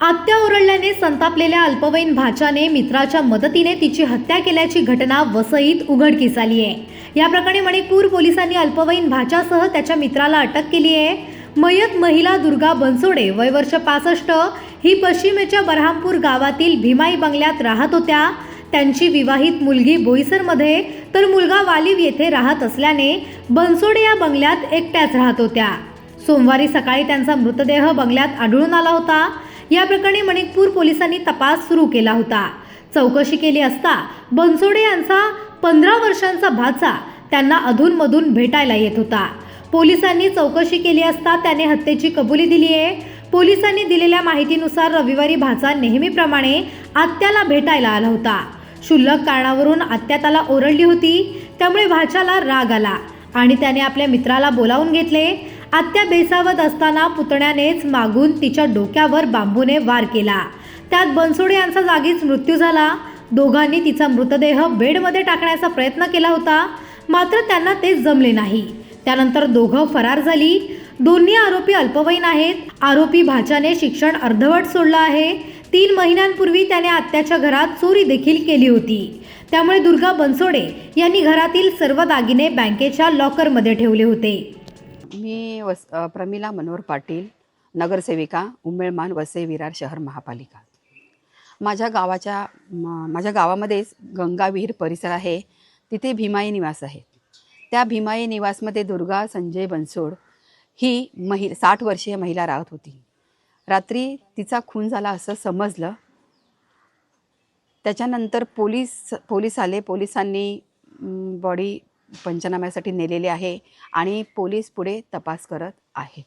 आत्या ओरडल्याने संतापलेल्या अल्पवयीन भाच्याने मित्राच्या मदतीने तिची हत्या केल्याची घटना वसईत उघडकीस आली आहे। या प्रकरणी मणिकपूर पोलिसांनी अल्पवयीन भाच्यासह त्याच्या मित्राला अटक केली आहे। मयत महिला दुर्गा बनसोडे वय वर्ष 65 ही पश्चिमेच्या बरहामपूर गावातील भीमाई बंगल्यात राहत होत्या। त्यांची विवाहित मुलगी बोईसरमध्ये तर मुलगा वालीव येथे राहत असल्याने बनसोडे या बंगल्यात एकट्याच राहत होत्या। सोमवारी सकाळी त्यांचा मृतदेह बंगल्यात आढळून आला होता। या प्रकरणी मणिकपूर पोलिसांनी तपास सुरू केला होता। चौकशी केली असता बनसोडे यांचा 15 वर्षांचा भाचा त्यांना अधूनमधून भेटायला येत होता। पोलिसांनी चौकशी केली असता त्याने हत्येची कबुली दिली आहे। पोलिसांनी दिलेल्या माहितीनुसार रविवारी भाचा नेहमीप्रमाणे आत्याला भेटायला आला होता। क्षुल्लक कारणावरून आत्या त्याला ओरडली होती, त्यामुळे भाच्याला राग आला आणि त्याने आपल्या मित्राला बोलावून घेतले। आत्या बेसावत असताना पुतण्यानेच मागून तिच्या डोक्यावर बांबूने वार केला। त्यात बनसोडे यांचा जागीच मृत्यू झाला। दोघांनी तिचा मृतदेह बेडमध्ये टाकण्याचा प्रयत्न केला होता, मात्र त्यांना ते जमले नाही। त्यानंतर दोघं फरार झाली। दोन्ही आरोपी अल्पवयीन आहेत। आरोपी भाच्याने शिक्षण अर्धवट सोडलं आहे। 3 महिन्यांपूर्वी त्याने आत्याच्या घरात चोरी देखील केली होती। त्यामुळे दुर्गा बनसोडे यांनी घरातील सर्व दागिने बँकेच्या लॉकरमध्ये ठेवले होते। मी प्रमिला मनोहर पाटील, नगरसेविका, उमेळमान, वसई विरार शहर महापालिका। माझ्या गावामध्येच गंगाविहीर परिसर आहे, तिथे भीमाई निवास आहे। त्या भीमाई निवासमध्ये दुर्गा संजय बनसोड ही 60 वर्षीय महिला राहत होती। रात्री तिचा खून झाला असं समजलं। त्याच्यानंतर पोलीस आले। पोलिसांनी बॉडी पंचनाम्यासाठी नेलेले आहे आणि पोलीस पुढे तपास करत आहेत।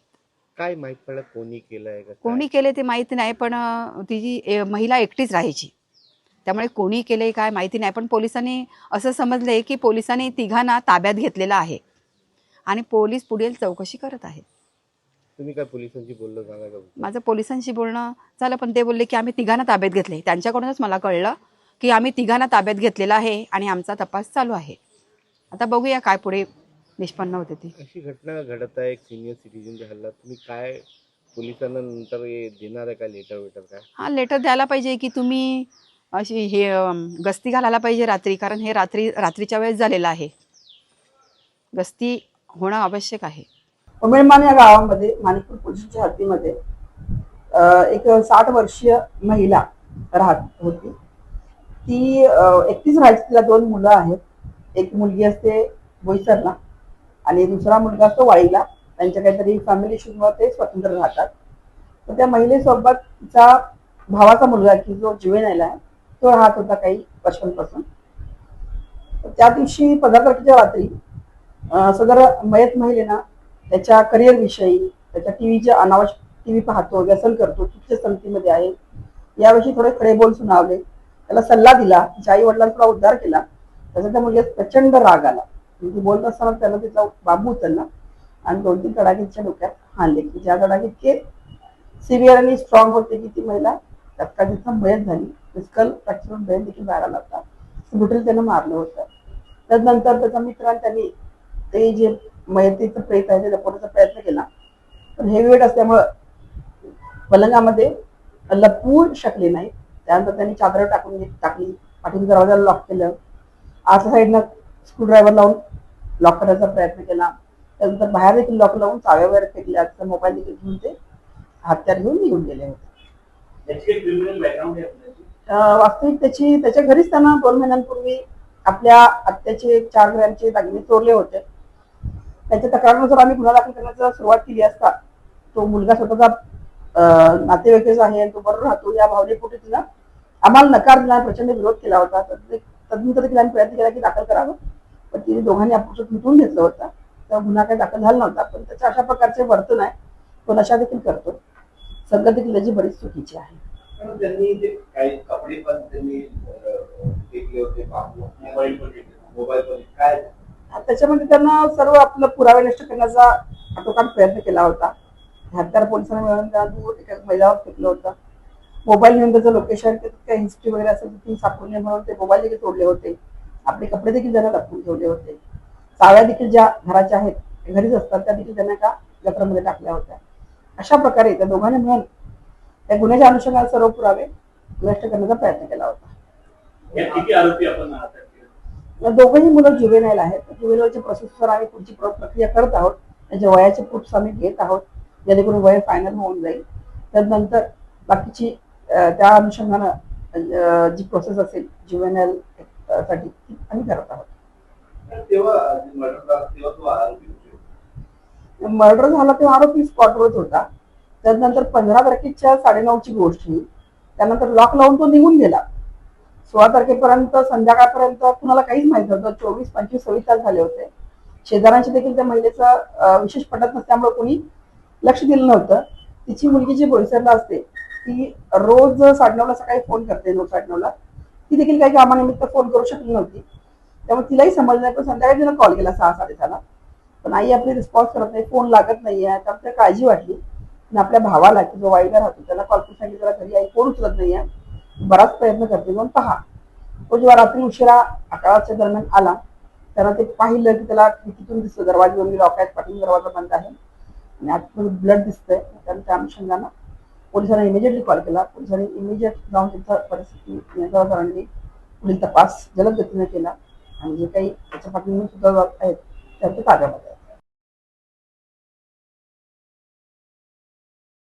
काय माहित पडलं कोणी केलंय का? कोणी केले ते माहिती नाही, पण तिची महिला एकटीच राहायची, त्यामुळे कोणी केले काय माहिती नाही। पण पोलिसांनी असं समजले की पोलिसांनी तिघांना ताब्यात घेतलेलं आहे आणि पोलीस पुढील चौकशी करत आहेत। तुम्ही काय पोलिसांशी बोललो सांगा का? माझं पोलिसांशी बोलणं झालं, पण ते बोलले की आम्ही तिघांना ताब्यात घेतले। त्यांच्याकडूनच मला कळलं की आम्ही तिघांना ताब्यात घेतलेलं आहे आणि आमचा तपास चालू आहे। आता बघूया काय पुढे निष्पन्न होते ती। अशी घटना घडत आहे, एक सिनियर सिटीजनच्या हल्ला, तुम्ही काय पोलिसांना नंतर देणार आहे का लेटर वेटर काय? हा, लेटर द्यायला पाहिजे की तुम्ही अशी हे गस्ती घालायला पाहिजे रात्री, कारण हे रात्रीच्या वेळेस झालेलं आहे। गस्ती होणं आवश्यक आहे। उमेळमान या गावामध्ये माणिकपूर पोलिसांच्या हद्दीमध्ये एक 60 वर्षीय महिला राहत होती। ती एकटीच राहायची। तिला 2 मुलं आहेत। एक मुलगी असते बोईसरला आणि दुसरा मुलगा असतो वाळीला। त्यांच्या काहीतरी फॅमिली इश्यूजमुळे ते स्वतंत्र राहतात। तर त्या महिलेसोबत तिचा भावाचा मुलगा की जो जुवेनाईल आहे तो राहत होता काही वर्षांपासून। त्या दिवशी 15 तारखेच्या रात्री सदर मयत महिलेनं त्याच्या करिअर विषयी, त्याच्या टीव्हीच्या अनावश्यक टीव्ही पाहतो, व्यसन करतो, चुकीच्या संगतीमध्ये आहे, याविषयी थोडे खडे बोल सुनावले, त्याला सल्ला दिला। तिच्या आई वडिलांनी थोडा उद्धार केला। त्याचा त्या मुलीला प्रचंड राग आला। ती बोलत असताना त्याला तिचा बांबू उचलला आणि 2-3 तडाखे तिच्या डोक्यात हाणले की ज्या तडाखे इतके सिव्हिअर आणि स्ट्रॉंग होते की ती महिला तत्काळ तिचा मयत झाली। फिजिकल फ्रॅक्चर ब्रेन देखील बाहेर आला होता। ब्रुटल त्यानं मारलं होतं। त्यानंतर त्याचा मित्र आणि त्यांनी ते जे मयतीचं प्रेत आहे ते लपवण्याचा प्रयत्न केला, पण हेवी वेट असल्यामुळं पलंगामध्ये लपवू शकले नाही। त्यानंतर त्यांनी चादर टाकली, पाठीच्या दरवाजाला लॉक केलं, आतल्या साईडनं स्क्रूड्रायव्हर लावून लॉक करण्याचा प्रयत्न केला। त्यानंतर बाहेर देखील लॉक लावून चाव्या वगैरे फेकल्या, त्याचा मोबाईल देखील घेऊन ते हत्यार घेऊन निघून गेले होते। वास्तविक त्याच्या घरीच त्यांना 2 महिन्यांपूर्वी आपल्या आत्याचे 4 ग्रॅमचे दागिने चोरले होते। त्याच्या तक्रारीनुसार आम्ही गुन्हा दाखल करण्याची सुरुवात केली असता तो मुलगा स्वतःचा नातेवाईकच आहे, तो बरोबर राहतो या भावनेपोटी तिला आम्हाला नकार दिला, प्रचंड विरोध केला होता। तदनंतर देखील आम्ही प्रयत्न केला की दाखल करावं, पण तिने दोघांनी आपण मिटवून घेतलं होतं। त्या गुन्हा काही दाखल झाला नव्हता, पण त्याच्या अशा प्रकारचे वर्तन आहे, तो नशा देखील करतो। संगत देखील त्याची बरीच चुकीची आहे। त्यांनी जे काही कपडे पण त्यांनी घेतले होते, मोबाईल पण काय त्याच्यामध्ये त्यांना सर्व आपलं पुरावे नष्ट करण्याचा आटोकाट प्रयत्न केला होता। हत्यार पोलिसांनी मिळून त्या दूर एका महिलावर फेकलं होतं। मोबाईल घेऊन त्याचं लोकेशन, त्याच्यात काही हिस्ट्री वगैरे असेल ती सापडून नये म्हणून ते मोबाईल देखील तोडले होते। आपले कपडे देखील त्यांना लपवून ठेवले होते। चाव्या देखील ज्या घराच्या आहेत घरीच असतात त्या देखील त्यांना एका गटरमध्ये टाकल्या होत्या। अशा प्रकारे त्या दोघांनी मिळून त्या गुन्ह्याच्या अनुषंगाने सर्व पुरावे नष्ट करण्याचा प्रयत्न केला होता. या किती आरोपी आपण अटक केले? दोघंही मुलं ज्युवेनाईल आहेत. ज्युवेनाईलच्या प्रोसेसवर आम्ही पुढची प्रक्रिया करत आहोत. त्याच्या वयाचे प्रूफ्स आम्ही घेत आहोत, जेणेकरून वय फायनल होऊन जाईल. त्यानंतर बाकीची त्या अनुषंगानं जी प्रोसेस असेल ज्युवेनाईल साठी ती आम्ही करत आहोत. तेव्हा मर्डर झाला तेव्हा तो आरोपी होते. मर्डर झाला तेव्हा आरोपी स्पॉटवरच होता. त्यानंतर 15 तारखेच्या 9:30ची गोष्ट ही. त्यानंतर लॉक लावून तो निघून गेला. 16 तारखेपर्यंत संध्याकाळपर्यंत कुणाला काहीच माहित नव्हतं. 24, 25, 26 तास झाले होते. शेजाऱ्यांशी देखील त्या महिलेचं विशेष पटत नसल्यामुळे कोणी लक्ष दिलं नव्हतं. तिची मुलगी जी बोईसरला असते ती रोज 9:30ला सकाळी फोन करते, 9:30ला. ती देखील काही कामानिमित्त फोन करू शकली नव्हती. त्यामुळे तिलाही समजलं नाही. पण संध्याकाळी तिला कॉल केला 6-6:30ला. पण आई आपली रिस्पॉन्स करत नाही, फोन लागत नाहीये. त्यामुळे काळजी वाटली. आणि आपल्या भावाला की जो वाईला राहतो त्याला कॉल करून सांगितलं त्याला घरी आई फोन उचलत नाहीये, बराच प्रयत्न करते, जाऊन पहा. तो जेव्हा रात्री उशिरा 11च्या दरम्यान आला त्याला ते पाहिलं की त्याला खिडकीतून दिसतं दरवाजा दोन्ही लॉक आहेत, पाठीचा दरवाजा बंद आहे आणि आतमध्ये ब्लड दिसतंय. त्या अनुषंगानं पोलिसांना इमिजिएटली कॉल केला. पोलिसांनी इमिजिएट जाऊन तिथं परिस्थिती नियंत्रणात आणली. पुढील तपास जलद गतीने केला आणि जे काही त्याच्या पाठीमागे सुद्धा आहेत त्यांच्या ताब्यामध्ये आहे.